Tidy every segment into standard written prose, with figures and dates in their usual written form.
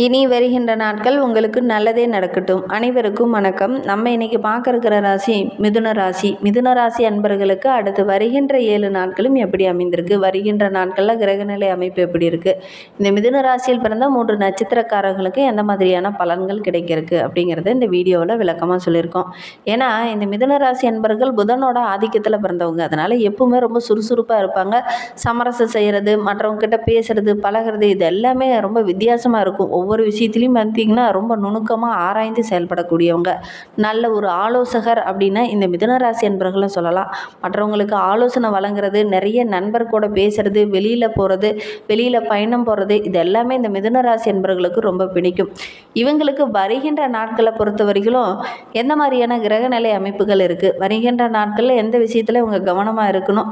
இனி வருகின்ற நாட்கள் உங்களுக்கு நல்லதே நடக்கட்டும். அனைவருக்கும் வணக்கம். நம்ம இன்னைக்கு பார்க்க இருக்கிற ராசி மிதுன ராசி. மிதுன ராசி அன்பர்களுக்கு அடுத்து வருகின்ற 7 நாட்களும் எப்படி அமைந்திருக்கு, வருகின்ற நாட்களில் கிரகநிலை அமைப்பு எப்படி இருக்குது, இந்த மிதுன ராசியில் பிறந்த 3 நட்சத்திரக்காரர்களுக்கு எந்த மாதிரியான பலன்கள் கிடைக்கிறதுக்கு அப்படிங்கிறத இந்த வீடியோவில் விளக்கமாக சொல்லியிருக்கோம். ஏன்னா இந்த மிதுன ராசி அன்பர்கள் புதனோட ஆதிக்கத்தில் பிறந்தவங்க. அதனால் எப்பவுமே ரொம்ப சுறுசுறுப்பாக இருப்பாங்க. சமரசம் செய்கிறது, மற்றவங்க கிட்ட பேசுறது, பழகிறது, இது எல்லாமே ரொம்ப வித்தியாசமாக இருக்கும். ஒவ்வொரு விஷயத்துலையும் பார்த்திங்கன்னா ரொம்ப நுணுக்கமாக ஆராய்ந்து செயல்படக்கூடியவங்க. நல்ல ஒரு ஆலோசகர் அப்படின்னா இந்த மிதுனராசி என்பர்களை சொல்லலாம். மற்றவங்களுக்கு ஆலோசனை வழங்குறது, நிறைய நண்பர் கூட பேசுறது, வெளியில் போகிறது, வெளியில் பயணம் போகிறது, இது எல்லாமே இந்த மிதுனராசி என்பர்களுக்கு ரொம்ப பிடிக்கும். இவங்களுக்கு வருகின்ற நாட்களை பொறுத்த வரைக்கும் எந்த மாதிரியான கிரகநிலை அமைப்புகள் இருக்குது, வருகின்ற நாட்களில் எந்த விஷயத்தில் இவங்க கவனமாக இருக்கணும்,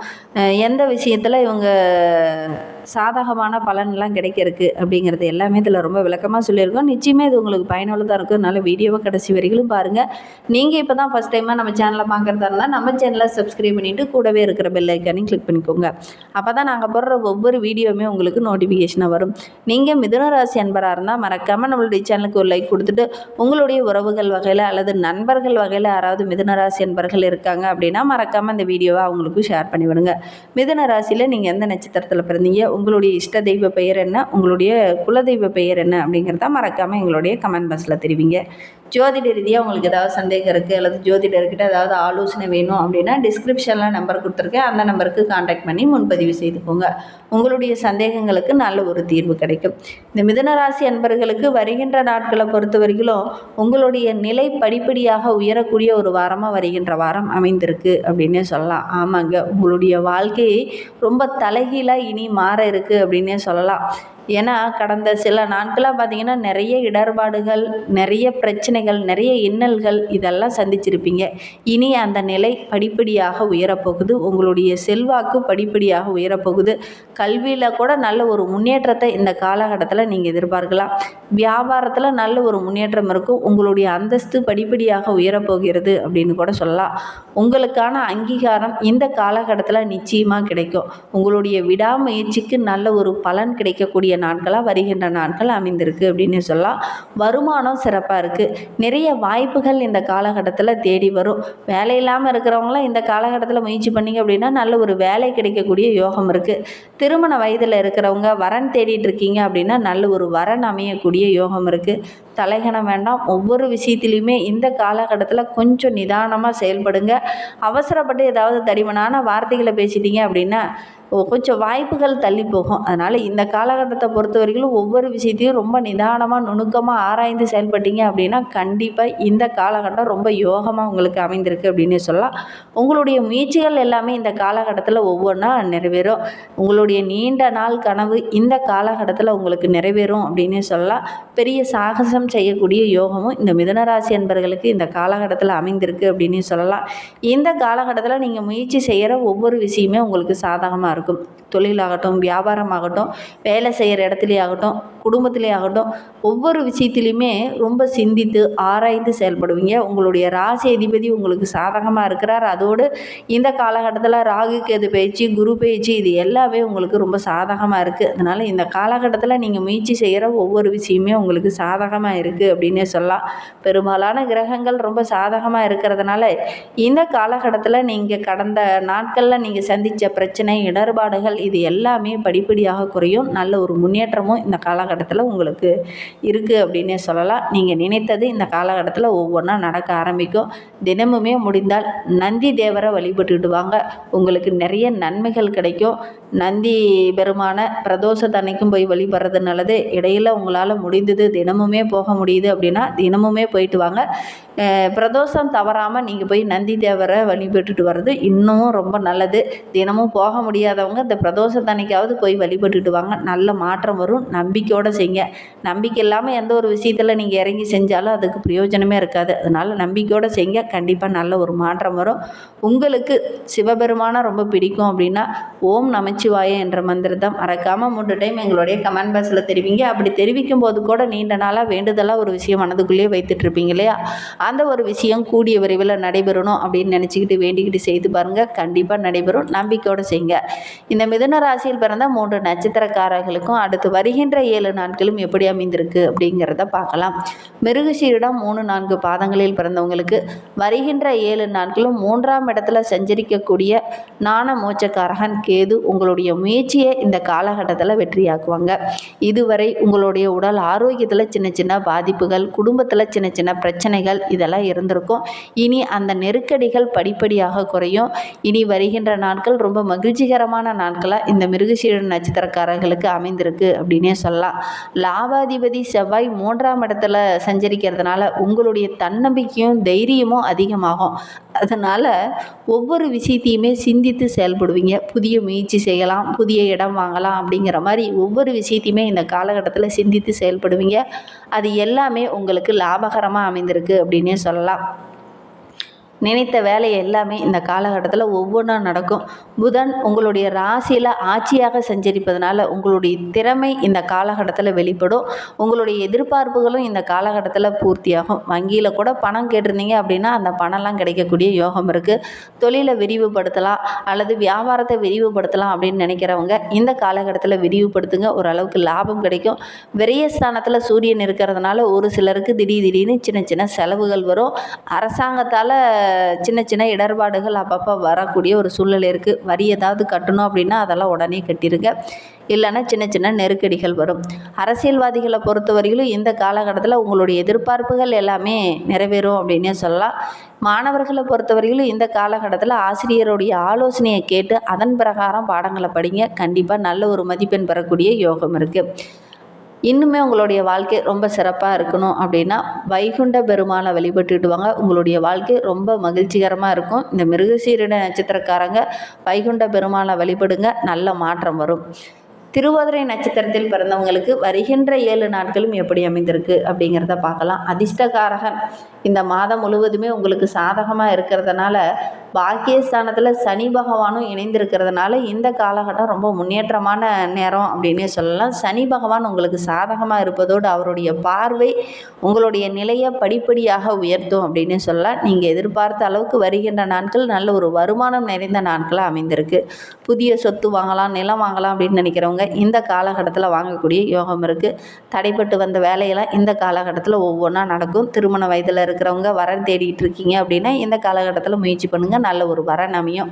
எந்த விஷயத்தில் இவங்க சாதகமான பலன்லாம் கிடைக்கிறதுக்கு அப்படிங்கிறது எல்லாமே இதில் ரொம்ப விளக்கமாக சொல்லியிருக்கோம். நிச்சயமாக இது உங்களுக்கு பயனுள்ளதாக இருக்கும். அதனால் வீடியோவை கடைசி வரைக்கும் பாருங்கள். நீங்கள் இப்போ தான் ஃபஸ்ட் டைமாக நம்ம சேனலை பார்க்குறதா இருந்தால் நம்ம சேனலை சப்ஸ்கிரைப் பண்ணிவிட்டு கூடவே இருக்கிற பெல் ஐக்கானையும் கிளிக் பண்ணிக்கோங்க. அப்போ தான் நாங்கள் போடுற ஒவ்வொரு வீடியோவுமே உங்களுக்கு நோட்டிஃபிகேஷனாக வரும். நீங்கள் மிதுன ராசி அன்பராக இருந்தால் மறக்காமல் நம்மளுடைய சேனலுக்கு ஒரு லைக் கொடுத்துட்டு உங்களுடைய உறவுகள் வகையில் அல்லது நண்பர்கள் வகையில் யாராவது மிதுன ராசி அன்பர்கள் இருக்காங்க அப்படின்னா மறக்காமல் இந்த வீடியோவை அவங்களுக்கும் ஷேர் பண்ணிவிடுங்க. மிதுன ராசியில் நீங்கள் எந்த நட்சத்திரத்தில் பிறந்தீங்க, உங்களுடைய இஷ்ட தெய்வ பெயர் என்ன, உங்களுடைய குலதெய்வ பெயர் என்ன அப்படிங்கிறத மறக்காமல் எங்களுடைய கமெண்ட் பாக்ஸில் தெரிவிங்க. ஜோதிட ரீதியாக உங்களுக்கு ஏதாவது சந்தேகம் இருக்குது அல்லது ஜோதிடர்கிட்ட ஏதாவது ஆலோசனை வேணும் அப்படின்னா டிஸ்கிரிப்ஷனில் நம்பர் கொடுத்துருக்கேன். அந்த நம்பருக்கு கான்டாக்ட் பண்ணி முன்பதிவு செய்துக்கோங்க. உங்களுடைய சந்தேகங்களுக்கு நல்ல ஒரு தீர்வு கிடைக்கும். இந்த மிதுன ராசி அன்பர்களுக்கு வருகின்ற நாட்களை பொறுத்த வரைக்கும் உங்களுடைய நிலை படிப்படியாக உயரக்கூடிய ஒரு வாரமாக வருகின்ற வாரம் அமைந்திருக்கு அப்படின்னே சொல்லலாம். ஆமாங்க, உங்களுடைய வாழ்க்கையை ரொம்ப தலைகீழாக இனி மாற இருக்குது அப்படின்னே சொல்லலாம். ஏன்னா கடந்த சில நாட்களாக பார்த்திங்கன்னா நிறைய இடர்பாடுகள், நிறைய பிரச்சனைகள், நிறைய இன்னல்கள் இதெல்லாம் சந்திச்சிருப்பீங்க. இனி அந்த நிலை படிப்படியாக உயரப்போகுது. உங்களுடைய செல்வாக்கு படிப்படியாக உயரப்போகுது. கல்வியில் கூட நல்ல ஒரு முன்னேற்றத்தை இந்த காலகட்டத்தில் நீங்கள் எதிர்பார்க்கலாம். வியாபாரத்தில் நல்ல ஒரு முன்னேற்றம் இருக்கும். உங்களுடைய அந்தஸ்து படிப்படியாக உயரப்போகிறது அப்படின்னு கூட சொல்லலாம். உங்களுக்கான அங்கீகாரம் இந்த காலகட்டத்தில் நிச்சயமாக கிடைக்கும். உங்களுடைய விடாமுயற்சிக்கு நல்ல ஒரு பலன் கிடைக்கக்கூடிய நாட்களாக வருகின்ற நாட்கள் அமைந்திருக்கு அப்படின்னு சொல்லலாம். வருமானம் சிறப்பாக இருக்குது. நிறைய வாய்ப்புகள் இந்த காலகட்டத்தில் தேடி வரும். வேலை இல்லாமல் இருக்கிறவங்களாம் இந்த காலகட்டத்தில் முயற்சி பண்ணிங்க அப்படின்னா நல்ல ஒரு வேலை கிடைக்கக்கூடிய யோகம் இருக்குது. திருமண வயதில் இருக்கிறவங்க வரன் தேடிட்டு இருக்கீங்க அப்படின்னா நல்ல ஒரு வரன் அமையக்கூடிய யோகம் இருக்குது. தலைகணம் வேண்டாம். ஒவ்வொரு விஷயத்துலையுமே இந்த காலகட்டத்தில் கொஞ்சம் நிதானமாக செயல்படுங்க. அவசரப்பட்டு ஏதாவது தடிமனான வார்த்தைகளை பேசிட்டீங்க அப்படின்னா கொஞ்சம் வாய்ப்புகள் தள்ளி போகும். அதனால் இந்த காலகட்டத்தை பொறுத்த வரைக்கும் ஒவ்வொரு விஷயத்தையும் ரொம்ப நிதானமாக நுணுக்கமாக ஆராய்ந்து செயல்பட்டீங்க அப்படின்னா கண்டிப்பாக இந்த காலகட்டம் ரொம்ப யோகமாக உங்களுக்கு அமைந்திருக்கு அப்படின்னு சொல்லலாம். உங்களுடைய முயற்சிகள் எல்லாமே இந்த காலகட்டத்தில் ஒவ்வொன்றா நிறைவேறும். உங்களுடைய நீண்ட நாள் கனவு இந்த காலகட்டத்தில் உங்களுக்கு நிறைவேறும் அப்படின்னு சொல்லலாம். பெரிய சாகசம் செய்யக்கூடிய யோகமும் இந்த மிதுனராசி என்பர்களுக்கு இந்த காலகட்டத்தில் அமைந்திருக்கு அப்படின்னு சொல்லலாம். இந்த காலகட்டத்தில் நீங்கள் முயற்சி செய்கிற ஒவ்வொரு விஷயமே உங்களுக்கு சாதகமாக இருக்கும். தொழிலாகட்டும், வியாபாரமாகட்டும், வேலை செய்கிற இடத்துலையே ஆகட்டும், குடும்பத்திலே ஆகட்டும், ஒவ்வொரு விஷயத்துலையுமே ரொம்ப சிந்தித்து ஆராய்ந்து செயல்படுவீங்க. உங்களுடைய ராசி அதிபதி உங்களுக்கு சாதகமாக இருக்கிறார். அதோடு இந்த காலகட்டத்தில் ராகு கேது பயிற்சி, குரு பயிற்சி, இது எல்லாமே உங்களுக்கு ரொம்ப சாதகமாக இருக்குது. அதனால் இந்த காலகட்டத்தில் நீங்கள் முயற்சி செய்கிற ஒவ்வொரு விஷயமே உங்களுக்கு சாதகமாக இருக்குது அப்படின்னே சொல்லலாம். பெரும்பாலான கிரகங்கள் ரொம்ப சாதகமாக இருக்கிறதுனால இந்த காலகட்டத்தில் நீங்கள் கடந்த நாட்களில் நீங்கள் சந்தித்த பிரச்சனை, இடர்பாடுகள் இது எல்லாமே படிப்படியாக குறையும். நல்ல ஒரு முன்னேற்றமும் இந்த காலகட்டத்தில் உங்களுக்கு இருக்குது அப்படின்னே சொல்லலாம். நீங்கள் நினைத்தது இந்த காலகட்டத்தில் ஒவ்வொன்றா நடக்க ஆரம்பிக்கும். தினமுமே முடிந்தால் நந்தி தேவரை வழிபட்டுட்டு வாங்க. உங்களுக்கு நிறைய நன்மைகள் கிடைக்கும். நந்தி பெருமான பிரதோஷத்தன்னைக்கும் போய் வழிபடுறது நல்லது. இடையில் உங்களால் முடிந்தது தினமுமே போக முடியுது அப்படின்னா தினமுமே போயிட்டு வாங்க. பிரதோஷம் தவறாமல் நீங்கள் போய் நந்தி தேவரை வழிபட்டுட்டு வர்றது இன்னமும் ரொம்ப நல்லது. தினமும் போக முடியாதவங்க இந்த பிரதோஷத்தன்னைக்காவது போய் வழிபட்டுட்டு வாங்க. நல்ல மாற்றம் வரும். நம்பிக்கையோடு செய்யுங்க. நம்பிக்கை இல்லாமல் எந்த ஒரு விஷயத்தில் நீங்கள் இறங்கி செஞ்சாலும் அதுக்கு பிரயோஜனமே இருக்காது. அதனால் நம்பிக்கையோடு செய்யுங்க. கண்டிப்பாக நல்ல ஒரு மாற்றம் வரும். உங்களுக்கு சிவபெருமானை ரொம்ப பிடிக்கும் அப்படின்னா ஓம் நமச்சிவாய என்ற மந்திரத்தை மறக்காமல் 3 டைம் எங்களுடைய கமெண்ட் பாக்ஸில் தெரிவிங்க. அப்படி தெரிவிக்கும் போது கூட நீண்ட நாளாக வேண்டுதலாக ஒரு விஷயம் மனதுக்குள்ளேயே வைத்துட்டு இருப்பீங்க இல்லையா, அந்த ஒரு விஷயம் கூடிய விரைவில் நடைபெறணும் அப்படின்னு நினச்சிக்கிட்டு வேண்டிக்கிட்டு செய்து பாருங்கள். கண்டிப்பாக நடைபெறும். நம்பிக்கையோடு செய்யுங்க. இந்த மிதுன ராசியில் பிறந்த 3 நட்சத்திரக்காரர்களுக்கும் அடுத்து வருகின்ற 7 நாட்களும் எப்படி அமைந்திருக்கு அப்படிங்கிறத பார்க்கலாம். மிருகசீரிடம் 3-4 பாதங்களில் பிறந்தவங்களுக்கு வருகின்ற 7 நாட்களும் 3ஆம் இடத்துல சஞ்சரிக்கக்கூடிய ஞான மோட்சக்காரகன் கேது உங்களுடைய முயற்சியை இந்த காலகட்டத்தில் வெற்றியாக்குவாங்க. இதுவரை உங்களுடைய உடல் ஆரோக்கியத்தில் சின்ன சின்ன பாதிப்புகள், குடும்பத்தில் சின்ன சின்ன பிரச்சனைகள் இதெல்லாம் இருந்திருக்கும். இனி அந்த நெருக்கடிகள் படிப்படியாக குறையும். இனி வருகின்ற நாட்கள் ரொம்ப மகிழ்ச்சிகரமான நாட்களாக இந்த மிருகசீர நட்சத்திரக்காரர்களுக்கு அமைந்திருக்கு அப்படின்னே சொல்லலாம். லாபாதிபதி செவ்வாய் 3ஆம் இடத்துல சஞ்சரிக்கிறதுனால உங்களுடைய தன்னம்பிக்கையும் தைரியமும் அதிகமாகும். அதனால் ஒவ்வொரு விஷயத்தையுமே சிந்தித்து செயல்படுவீங்க. புதிய முயற்சி செய்யலாம், புதிய இடம் வாங்கலாம் அப்படிங்கிற மாதிரி ஒவ்வொரு விஷயத்தையுமே இந்த காலகட்டத்தில் சிந்தித்து செயல்படுவீங்க. அது எல்லாமே உங்களுக்கு லாபகரமாக அமைந்திருக்கு அப்படின்னே சொல்லலாம். நினைத்த வேலை எல்லாமே இந்த காலகட்டத்தில் ஒவ்வொன்றா நடக்கும். புதன் உங்களுடைய ராசியில் ஆட்சியாக சஞ்சரிப்பதனால உங்களுடைய திறமை இந்த காலகட்டத்தில் வெளிப்படும். உங்களுடைய எதிர்பார்ப்புகளும் இந்த காலகட்டத்தில் பூர்த்தியாகும். வங்கியில் கூட பணம் கேட்டிருந்தீங்க அப்படின்னா அந்த பணம்லாம் கிடைக்கக்கூடிய யோகம் இருக்குது. தொழிலை விரிவுபடுத்தலாம் அல்லது வியாபாரத்தை விரிவுபடுத்தலாம் அப்படின்னு நினைக்கிறவங்க இந்த காலகட்டத்தில் விரிவுபடுத்துங்க. ஓரளவுக்கு லாபம் கிடைக்கும். விரயஸ்தானத்தில் சூரியன் இருக்கிறதுனால ஒரு சிலருக்கு திடீர்னு சின்ன சின்ன செலவுகள் வரும். அரசாங்கத்தால் சின்ன சின்ன இடர்பாடுகள் அப்பப்போ வரக்கூடிய ஒரு சூழ்நிலை இருக்குது. வரி ஏதாவது கட்டணும் அப்படின்னா அதெல்லாம் உடனே கட்டிடுங்க. இல்லைன்னா சின்ன சின்ன நெருக்கடிகள் வரும். அரசியல்வாதிகளை பொறுத்தவரையிலும் இந்த காலகட்டத்தில் உங்களுடைய எதிர்பார்ப்புகள் எல்லாமே நிறைவேறும் அப்படின்னே சொல்லலாம். மாணவர்களை பொறுத்தவரையிலும் இந்த காலகட்டத்தில் ஆசிரியருடைய ஆலோசனையை கேட்டு அதன் பிரகாரம் பாடங்களை படிங்க. கண்டிப்பாக நல்ல ஒரு மதிப்பெண் பெறக்கூடிய யோகம் இருக்குது. இன்னுமே உங்களுடைய வாழ்க்கை ரொம்ப சிறப்பாக இருக்கணும் அப்படின்னா வைகுண்ட பெருமாளை வழிபட்டுட்டு வாங்க. உங்களுடைய வாழ்க்கை ரொம்ப மகிழ்ச்சிகரமாக இருக்கும். இந்த மிருகசீரிட நட்சத்திரக்காரங்க வைகுண்ட பெருமாளை வழிபடுங்க, நல்ல மாற்றம் வரும். திருவாதிரை நட்சத்திரத்தில் பிறந்தவங்களுக்கு வருகின்ற 7 நாட்களும் எப்படி அமைந்திருக்கு அப்படிங்கிறத பார்க்கலாம். அதிர்ஷ்டகாரகன் இந்த மாதம் முழுவதுமே உங்களுக்கு சாதகமாக இருக்கிறதுனால பாக்கியஸ்தானத்தில் சனி பகவானும் இணைந்திருக்கிறதுனால இந்த காலகட்டம் ரொம்ப முன்னேற்றமான நேரம் அப்படின்னே சொல்லலாம். சனி பகவான் உங்களுக்கு சாதகமாக இருப்பதோடு அவருடைய பார்வை உங்களுடைய நிலையை படிப்படியாக உயர்த்தும் அப்படின்னே சொல்லலாம். நீங்கள் எதிர்பார்த்த அளவுக்கு வருகின்ற நாட்கள் நல்ல ஒரு வருமானம் நிறைந்த நாட்களாக அமைந்திருக்கு. புதிய சொத்து வாங்கலாம், நிலம் வாங்கலாம் அப்படின்னு நினைக்கிறவங்க இந்த காலகட்டத்தில் வாங்கக்கூடிய யோகம் இருக்குது. தடைப்பட்டு வந்த வேலையெல்லாம் இந்த காலகட்டத்தில் ஒவ்வொன்றா நடக்கும். திருமண வயதில் இருக்கிறவங்க வரன் தேடிட்டு இருக்கீங்க அப்படின்னா இந்த காலகட்டத்தில் முயற்சி பண்ணுங்கள், நல்ல ஒரு வரன் அமையும்.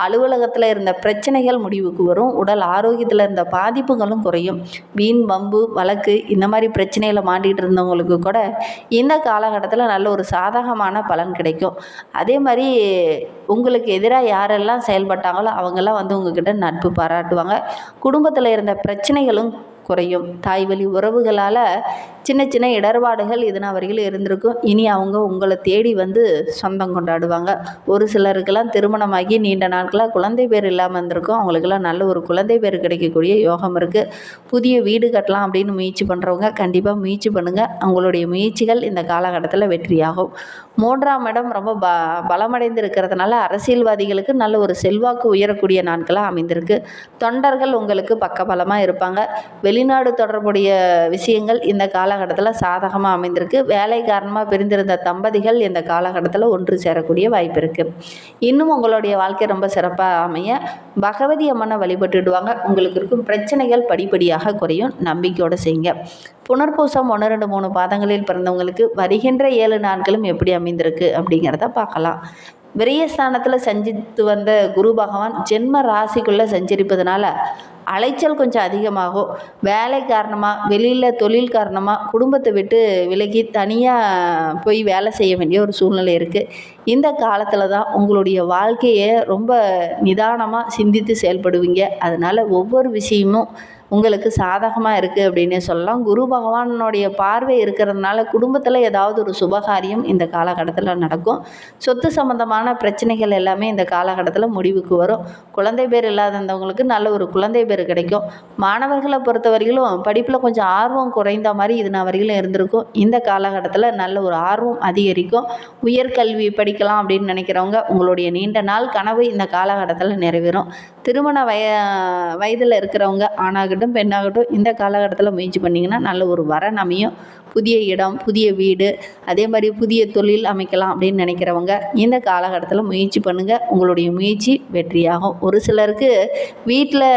அலுவலகத்தில் இருந்த பிரச்சனைகள் முடிவுக்கு வரும். உடல் ஆரோக்கியத்தில் இருந்த பாதிப்புகளும் குறையும். வீண் வம்பு வழக்கு இந்த மாதிரி பிரச்சனையில் மாட்டிகிட்டு இருந்தவங்களுக்கு கூட இந்த காலகட்டத்தில் நல்ல ஒரு சாதகமான பலன் கிடைக்கும். அதே மாதிரி உங்களுக்கு எதிராக யாரெல்லாம் செயல்பட்டாங்களோ அவங்கெல்லாம் உங்ககிட்ட நட்பு பாராட்டுவாங்க. குடும்பத்தில் இருந்த பிரச்சனைகளும் குறையும். தாய் வழி உறவுகளால் சின்ன சின்ன இடர்பாடுகள் இதனால் வரையில் இருந்திருக்கும். இனி அவங்க உங்களை தேடி சொந்தம் கொண்டாடுவாங்க. ஒரு சிலருக்கெல்லாம் திருமணமாகி நீண்ட நாட்களாக குழந்தை பேர் இல்லாமல் இருந்திருக்கும். அவங்களுக்கெல்லாம் நல்ல ஒரு குழந்தை பேர் கிடைக்கக்கூடிய யோகம் இருக்குது. புதிய வீடு கட்டலாம் அப்படின்னு முயற்சி பண்ணுறவங்க கண்டிப்பாக முயற்சி பண்ணுங்கள். அவங்களுடைய முயற்சிகள் இந்த காலகட்டத்தில் வெற்றியாகும். 3ஆம் இடம் ரொம்ப பலமடைந்து இருக்கிறதுனால அரசியல்வாதிகளுக்கு நல்ல ஒரு செல்வாக்கு உயரக்கூடிய நாட்களாக அமைந்திருக்கு. தொண்டர்கள் உங்களுக்கு பக்கபலமாக இருப்பாங்க. வெளிநாடு தொடர்புடைய விஷயங்கள் இந்த காலகட்டத்தில் சாதகமாக அமைந்திருக்கு. வேலை காரணமாக பிரிந்திருந்த தம்பதிகள் இந்த காலகட்டத்தில் ஒன்று சேரக்கூடிய வாய்ப்பு இருக்குது. இன்னும் உங்களுடைய வாழ்க்கை ரொம்ப சிறப்பாக அமைய பகவதி அம்மனை வழிபட்டுடுவாங்க. உங்களுக்கு இருக்கும் பிரச்சனைகள் படிப்படியாக குறையும். நம்பிக்கையோடு செய்யுங்க. புனர்பூசம் 1, 2, 3 பாதங்களில் பிறந்தவங்களுக்கு வருகின்ற 7 நாட்களும் எப்படி அமைந்திருக்கு அப்படிங்கிறத பார்க்கலாம். விரயஸ்தானத்தில் சஞ்சித்து வந்த குரு பகவான் ஜென்ம ராசிக்குள்ளே சஞ்சரிப்பதனால அலைச்சல் கொஞ்சம் அதிகமாகும். வேலை காரணமாக, வெளியில் தொழில் காரணமாக குடும்பத்தை விட்டு விலகி தனியாக போய் வேலை செய்ய வேண்டிய ஒரு சூழ்நிலை இருக்குது. இந்த காலத்தில் தான் உங்களுடைய வாழ்க்கையை ரொம்ப நிதானமாக சிந்தித்து செயல்படுவீங்க. அதனால் ஒவ்வொரு விஷயமும் உங்களுக்கு சாதகமாக இருக்குது அப்படின்னே சொல்லலாம். குரு பகவானுடைய பார்வை இருக்கிறதுனால குடும்பத்தில் ஏதாவது ஒரு சுபகாரியம் இந்த காலகட்டத்தில் நடக்கும். சொத்து சம்பந்தமான பிரச்சனைகள் எல்லாமே இந்த காலகட்டத்தில் முடிவுக்கு வரும். குழந்தை பேர் இல்லாதவங்களுக்கு நல்ல ஒரு குழந்தை பேர் கிடைக்கும். மாணவர்களை பொறுத்தவரையிலும் படிப்பில் கொஞ்சம் ஆர்வம் குறைந்த மாதிரி இதனால் வரையிலும் இருந்திருக்கும். இந்த காலகட்டத்தில் நல்ல ஒரு ஆர்வம் அதிகரிக்கும். உயர்கல்வி படிக்கலாம் அப்படின்னு நினைக்கிறவங்க உங்களுடைய நீண்ட நாள் கனவு இந்த காலகட்டத்தில் நிறைவேறும். திருமண வயதில் இருக்கிறவங்க ஆணாகட்டும் பெண்ணாகட்டும் இந்த காலகட்டத்தில் முயற்சி பண்ணிங்கன்னா நல்ல ஒரு வரன் அமையும். புதிய இடம், புதிய வீடு, அதே மாதிரி புதிய தொழில் அமைக்கலாம் அப்படின்னு நினைக்கிறவங்க இந்த காலகட்டத்தில் முயற்சி பண்ணுங்கள். உங்களுடைய முயற்சி வெற்றியாகும். ஒரு சிலருக்கு வீட்டில்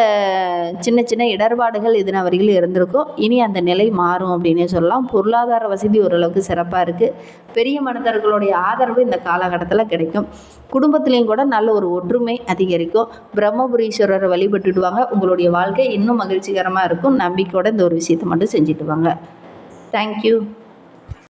சின்ன சின்ன இடர்பாடுகள் இதன வரையில் இருந்திருக்கும். இனி அந்த நிலை மாறும் அப்படின்னே சொல்லலாம். பொருளாதார வசதி ஓரளவுக்கு சிறப்பாக இருக்குது. பெரிய மனிதர்களுடைய ஆதரவு இந்த காலகட்டத்தில் கிடைக்கும். குடும்பத்திலையும் கூட நல்ல ஒரு ஒற்றுமை அதிகரிக்கும். பிரம்மபுரீஸ்வரரை வழிபட்டுடுவாங்க. உங்களுடைய வாழ்க்கை இன்னும் மகிழ்ச்சிகரமாக இருக்கும். நம்பிக்கையோட இந்த ஒரு விஷயத்தை மட்டும் செஞ்சுட்டு வாங்க. தேங்க்யூ.